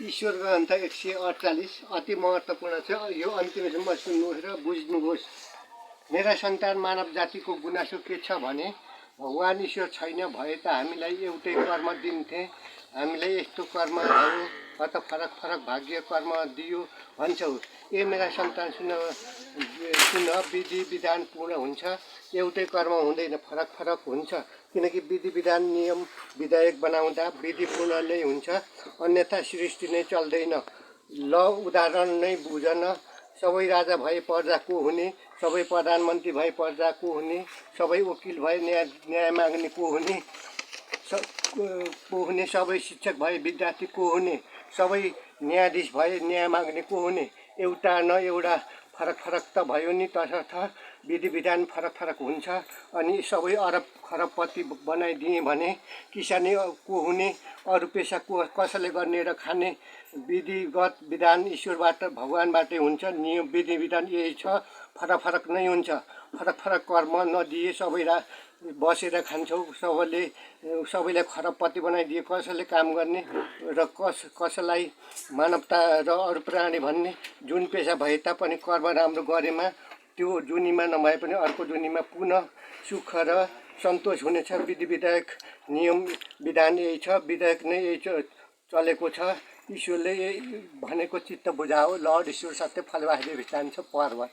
ईश्वर ग्रन्थ 148 अति महत्त्वपूर्ण छ। यो अन्तिमसम्म सुन्नुहोस् र बुझ्नुहोस्। मेरा सन्तान मानव जातिको गुनासो के छ भने भगवान ईश्वर छैन भए त हामीलाई एउटै कर्म दिन्थे। हामीलाई यस्तो कर्म भयो अत फरक फरक भाग्य कर्म दियो भन्छौ। ए मेरा सन्तान सुन विधि विधान पूर्ण हुन्छ, एउटै कर्म हुँदैन, फरक फरक हुन्छ। किनकि विधि विधान नियम विधायक बनाउँदा विधि पूर्ण नै हुन्छ, अन्यथा सृष्टि नै चल्दैन। ल उदाहरण नै बुझन। सबै राजा भए प्रजा को हुने, सबै प्रधानमन्त्री भए प्रजा को हुने, सबै वकिल भए न्याय माग्ने को हुने, सबै शिक्षक भए विद्यार्थी को हुने, सबै न्यायाधीश भए न्याय माग्ने को हुने। एउटा न एउटा फरक फरक त भयो नि। तसर्थ विधि विधान फरक फरक हुन्छ। अनि सबै अरब खरबपति बनाइदिए भने किसानी को हुने, अरू पेसा कसले गर्ने र खाने। विधिगत विधान ईश्वरबाट भगवानबाटै हुन्छ। नियम विधि विधान यही छ, फरक फरक नै हुन्छ। फरक फरक कर्म नदिए सबै बसेर खान्छौ। सबैलाई खरबपति बनाइदिए कसले काम गर्ने र कसलाई मानवता र अरू प्राणी भन्ने। जुन पेसा भए तापनि कर्म राम्रो गरेमा त्यो जुनीमा नभए पनि अर्को जुनीमा पुनः सुख र सन्तोष हुनेछ। विधि विधायक नियम विधान यही छ, विधायक नै यही चलेको छ। ईश्वरले भनेको चित्त बुझाओ। लर्ड ईश्वर सत्य फलवासदेव जान्छ पर्वत।